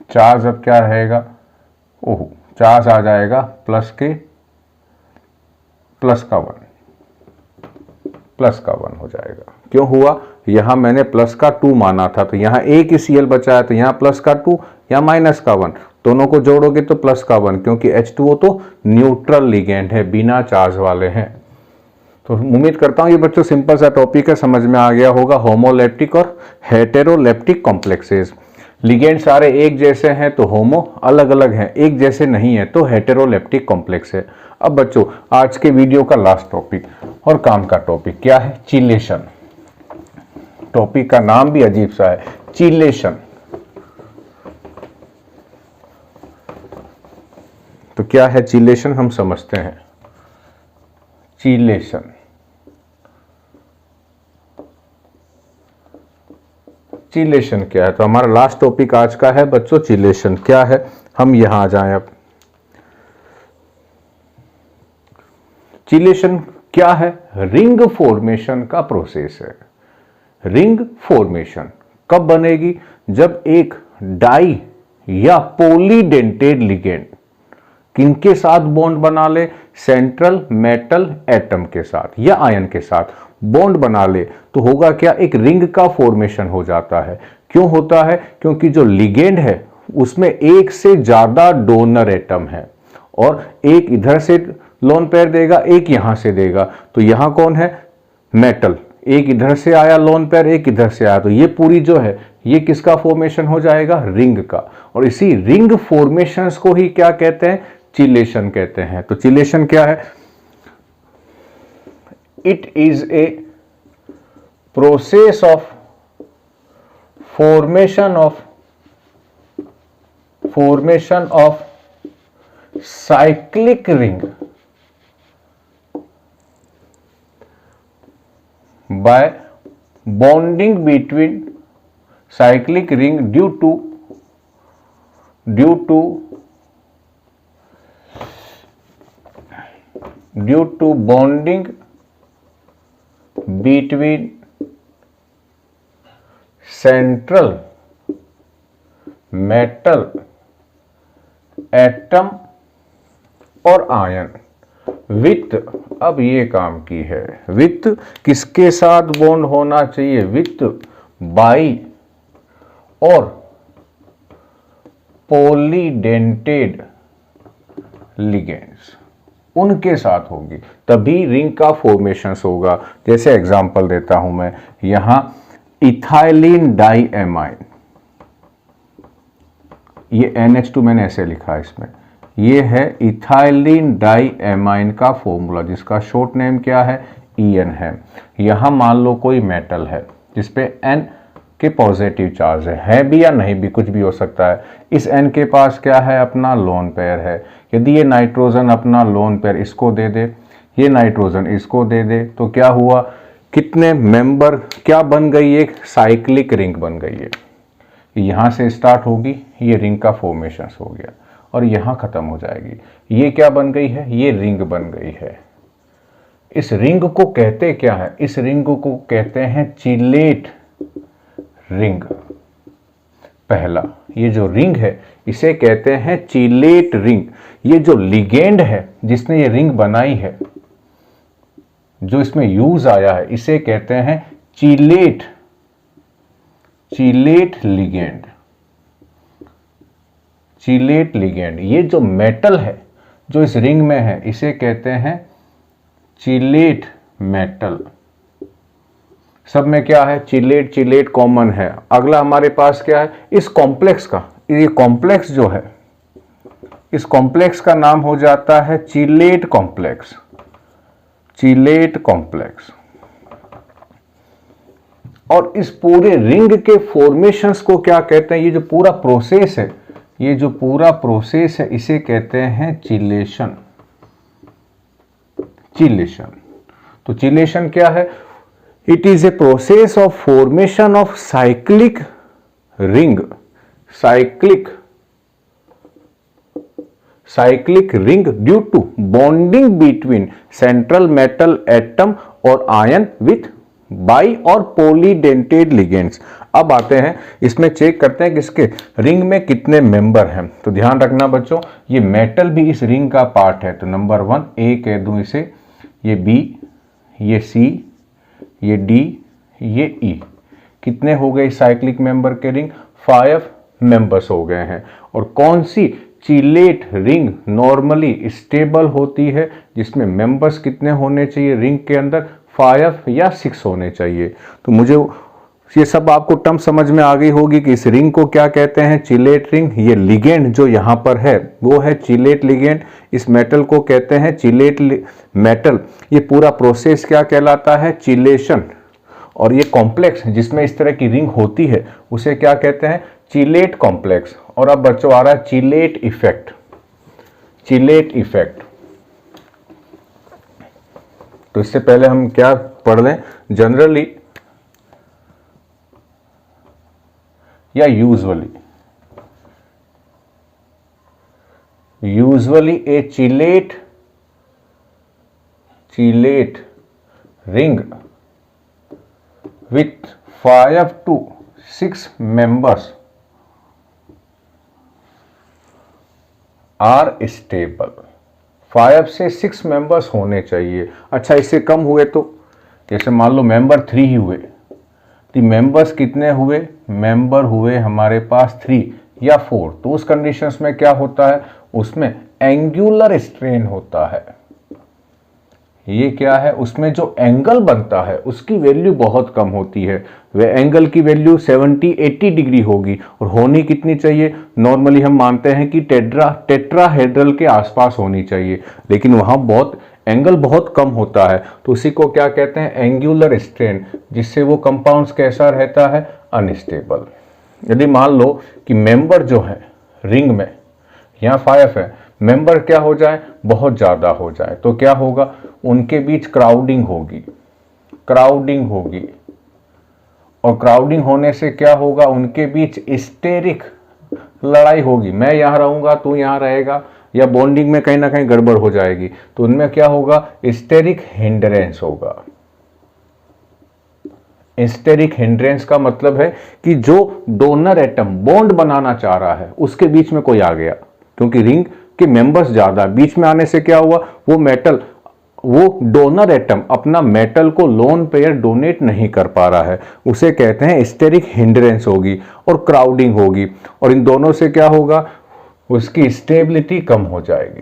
चार्ज अब क्या रहेगा, ओह चार्ज आ जाएगा प्लस का 1 हो जाएगा। क्यों हुआ, यहां मैंने प्लस का 2 माना था, तो यहां एक ही Cl बचा है, तो यहां प्लस का 2 या माइनस का 1, दोनों को जोड़ोगे तो प्लस का 1, क्योंकि H2O तो न्यूट्रल लिगेंड है, बिना चार्ज वाले हैं। तो उम्मीद करता हूं ये बच्चों सिंपल सा टॉपिक है, समझ में आ गया होगा। होमोलेप्टिक और हेटेरोलेप्टिक कॉम्प्लेक्सेस, लिगेंड सारे एक जैसे हैं तो होमो, अलग अलग हैं एक जैसे नहीं है तो हेटेरोलेप्टिक कॉम्प्लेक्स है। अब बच्चों आज के वीडियो का लास्ट टॉपिक और काम का टॉपिक क्या है, चिलेशन। टॉपिक का नाम भी अजीब सा है, चिलेशन। तो क्या है चिलेशन, हम समझते हैं। चिलेशन, चिलेशन क्या है, तो हमारा लास्ट टॉपिक आज का है बच्चों चिलेशन क्या है। हम यहां आ जाएं। अब चिलेशन क्या है, रिंग फॉर्मेशन का प्रोसेस है। रिंग फॉर्मेशन कब बनेगी, जब एक डाई या पॉलीडेंटेड लिगेंड किनके साथ बॉन्ड बना ले, सेंट्रल मेटल एटम के साथ या आयन के साथ बॉन्ड बना ले, तो होगा क्या, एक रिंग का फॉर्मेशन हो जाता है। क्यों होता है, क्योंकि जो लिगेंड है उसमें एक से ज्यादा डोनर एटम है और एक इधर से लोन पेयर देगा, एक यहां से देगा। तो यहां कौन है, मेटल, एक इधर से आया लोन पेयर, एक इधर से आया, तो ये पूरी जो है ये किसका फॉर्मेशन हो जाएगा, रिंग का। और इसी रिंग फॉर्मेशंस को ही क्या कहते हैं, चिलेशन कहते हैं। तो चिलेशन क्या है, it is a process of formation of cyclic ring by bonding between cyclic ring due to bonding between central metal atom और आयन विथ, अब ये काम की है, विथ किसके साथ बॉन्ड होना चाहिए, विथ बाई और पॉलीडेंटेड लिगेंड्स, उनके साथ होगी तभी रिंग का फॉर्मेशन होगा। जैसे एग्जांपल देता हूं मैं, यहां इथाइलिन डाई एमाइन, ये NH2 मैंने ऐसे लिखा है इसमें, ये है इथाइलिन डाई एमाइन का फॉर्मूला जिसका शॉर्ट नेम क्या है, EN है। यहां मान लो कोई मेटल है जिसपे N के पॉजिटिव चार्ज है भी या नहीं भी, कुछ भी हो सकता है। इस N के पास क्या है, अपना लोन पेयर है। यदि ये नाइट्रोजन अपना लोन पेयर इसको दे दे, ये नाइट्रोजन इसको दे दे, तो क्या हुआ, कितने मेंबर क्या बन गई, एक साइक्लिक रिंग बन गई है। यहां से स्टार्ट होगी, ये रिंग का फॉर्मेशन हो गया और यहां खत्म हो जाएगी। ये क्या बन गई है, ये रिंग बन गई है। इस रिंग को कहते क्या है, इस रिंग को कहते हैं चिलेट रिंग। पहला ये जो रिंग है इसे कहते हैं चिलेट रिंग। ये जो लिगेंड है जिसने ये रिंग बनाई है, जो इसमें यूज आया है, इसे कहते हैं चिलेट लिगेंड। चिलेट लिगेंड, ये जो मेटल है जो इस रिंग में है इसे कहते हैं चिलेट मेटल। सब में क्या है, चिलेट कॉमन है। अगला हमारे पास क्या है, इस कॉम्प्लेक्स का, ये कॉम्प्लेक्स जो है, इस कॉम्प्लेक्स का नाम हो जाता है चिलेट कॉम्प्लेक्स। और इस पूरे रिंग के फॉर्मेशंस को क्या कहते हैं, ये जो पूरा प्रोसेस है, ये जो पूरा प्रोसेस है इसे कहते हैं चिलेशन। चिलेशन। तो चिलेशन क्या है? It is a process of formation of cyclic ring, cyclic ring due to bonding between central metal atom और आयन विथ बाई और पॉलीडेंटेड लिगेंड्स। अब आते हैं इसमें चेक करते हैं कि इसके रिंग में कितने मेंबर हैं। तो ध्यान रखना बच्चों, ये मेटल भी इस रिंग का पार्ट है। तो नंबर 1 ए कह दूं इसे, ये बी, ये सी, ये डी, ये ई। कितने हो गए साइक्लिक मेंबर के रिंग? 5 मेंबर्स हो गए हैं। और कौन सी चिलेट रिंग नॉर्मली स्टेबल होती है, जिसमें मेंबर्स कितने होने चाहिए रिंग के अंदर? 5 या 6 होने चाहिए। तो मुझे ये सब आपको टर्म समझ में आ गई होगी कि इस रिंग को क्या कहते हैं? Chelate ring. ये लिगेंड जो यहां पर है वो है चिलेट लिगेंड। इस मेटल को कहते हैं चिलेट मेटल। ये पूरा प्रोसेस क्या कहलाता है? चिलेशन। और ये कॉम्प्लेक्स जिसमें इस तरह की रिंग होती है उसे क्या कहते हैं? Chelate complex. और अब बच्चों आ रहा है चिलेट इफेक्ट। चिलेट इफेक्ट, तो इससे पहले हम क्या पढ़ लें? जनरली या usually A chelate ring with 5 to 6 members are stable। 5 से 6 मेंबर्स होने चाहिए। अच्छा, इससे कम हुए तो? जैसे मान लो मेंबर 3 ही हुए, तो मेंबर्स कितने हुए? मेंबर हुए हमारे पास 3 या 4। तो उस कंडीशंस में क्या होता है? उसमें एंगुलर स्ट्रेन होता है। ये क्या है? उसमें जो एंगल बनता है उसकी वैल्यू बहुत कम होती है। वह एंगल की वैल्यू 70-80 डिग्री होगी। और होनी कितनी चाहिए? नॉर्मली हम मानते हैं कि टेट्राहेड्रल के आसपास होनी चाहिए, लेकिन वहां एंगल बहुत कम होता है। तो उसी को क्या कहते हैं? एंगुलर स्ट्रेन, जिससे वो कंपाउंड्स कैसा रहता है? अनस्टेबल। यदि मान लो कि मेंबर जो है रिंग में, यहाँ 5 है, मेंबर क्या हो जाए? बहुत ज्यादा हो जाए, तो क्या होगा? उनके बीच क्राउडिंग होगी। और क्राउडिंग होने से क्या होगा? उनके बीच स्टेरिक लड़ाई होगी। मैं यहां रहूंगा, तू यहां रहेगा, या बॉन्डिंग में कहीं ना कहीं गड़बड़ हो जाएगी। तो उनमें क्या होगा? स्टेरिक हिंड्रेंस होगा। स्टेरिक हिंड्रेंस का मतलब है कि जो डोनर एटम बॉन्ड बनाना चाह रहा है उसके बीच में कोई आ गया, क्योंकि रिंग के मेंबर्स ज्यादा, बीच में आने से क्या हुआ? वो डोनर एटम अपना मेटल को लोन पेयर डोनेट नहीं कर पा रहा है, उसे कहते हैं स्टेरिक हिंड्रेंस होगी और क्राउडिंग होगी। और इन दोनों से क्या होगा? उसकी स्टेबिलिटी कम हो जाएगी।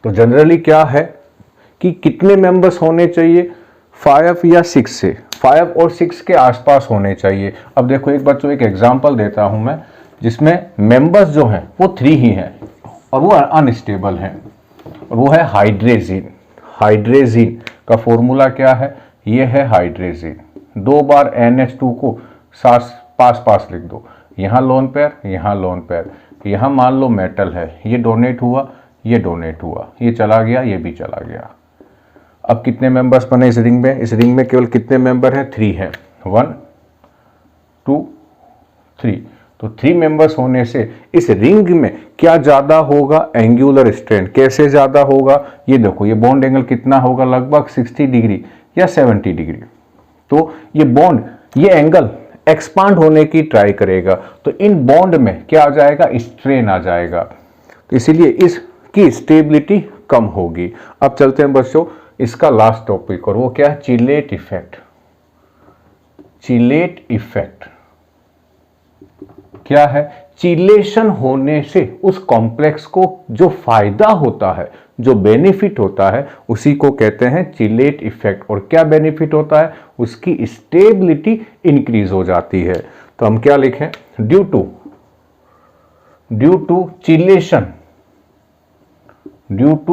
तो जनरली क्या है कि कितने मेंबर्स होने चाहिए? 5 या 6 से 5 और 6 के आसपास होने चाहिए। अब देखो एक बच्चों एक एग्जांपल देता हूं मैं, जिसमें मेंबर्स जो हैं वो 3 ही हैं और वो अनस्टेबल हैं, और वो है हाइड्रेजिन। हाइड्रेजिन का फॉर्मूला क्या है? ये है हाइड्रेजिन। 2 बार NH2 को पास लिख दो। यहाँ लोन पेयर, यहाँ लोन पेयर, यहाँ मान लो मेटल है, ये डोनेट हुआ, ये डोनेट हुआ, ये चला गया, ये भी चला गया। अब कितने मेंबर्स बने इस रिंग में? इस रिंग में केवल कितने मेंबर हैं? 3 हैं। 1 2 3। तो 3 मेंबर्स होने से इस रिंग में क्या ज्यादा होगा? Angular strain. कैसे ज्यादा होगा? ये देखो, ये बॉन्ड एंगल कितना होगा? लगभग 60 डिग्री या 70 डिग्री। तो ये बॉन्ड, ये एंगल एक्सपांड होने की ट्राई करेगा, तो इन बॉन्ड में क्या आ जाएगा? स्ट्रेन आ जाएगा। तो इसीलिए इसकी स्टेबिलिटी कम होगी। अब चलते हैं बच्चों इसका लास्ट टॉपिक, और वो क्या है? Chelate effect. चिलेट इफेक्ट क्या है? चिलेशन होने से उस कॉम्प्लेक्स को जो फायदा होता है, जो बेनिफिट होता है, उसी को कहते हैं चिलेट इफेक्ट। और क्या बेनिफिट होता है? उसकी स्टेबिलिटी इंक्रीज हो जाती है। तो हम क्या लिखें? Due to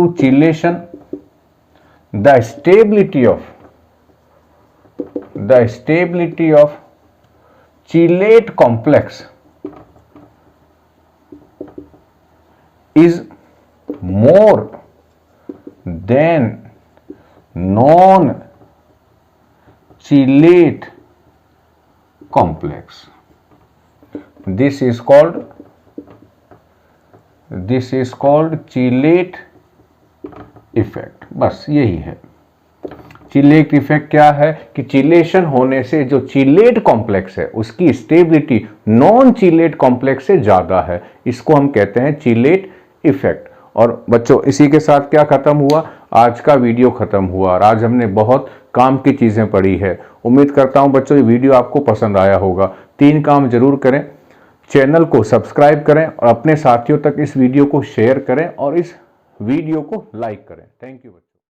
chelation the stability of chelate complex is more than non chelate complex. This is called chelate effect. बस यही है। चिलेट इफेक्ट क्या है कि चिलेशन होने से जो चिलेट कॉम्प्लेक्स है उसकी स्टेबिलिटी नॉन चिलेट कॉम्प्लेक्स से ज्यादा है, इसको हम कहते हैं चिलेट इफेक्ट। और बच्चों इसी के साथ क्या खत्म हुआ, आज का वीडियो खत्म हुआ और आज हमने बहुत काम की चीजें पढ़ी है। उम्मीद करता हूं बच्चों ये वीडियो आपको पसंद आया होगा। 3 काम जरूर करें, चैनल को सब्सक्राइब करें और अपने साथियों तक इस वीडियो को शेयर करें और इस वीडियो को लाइक करें। Thank you.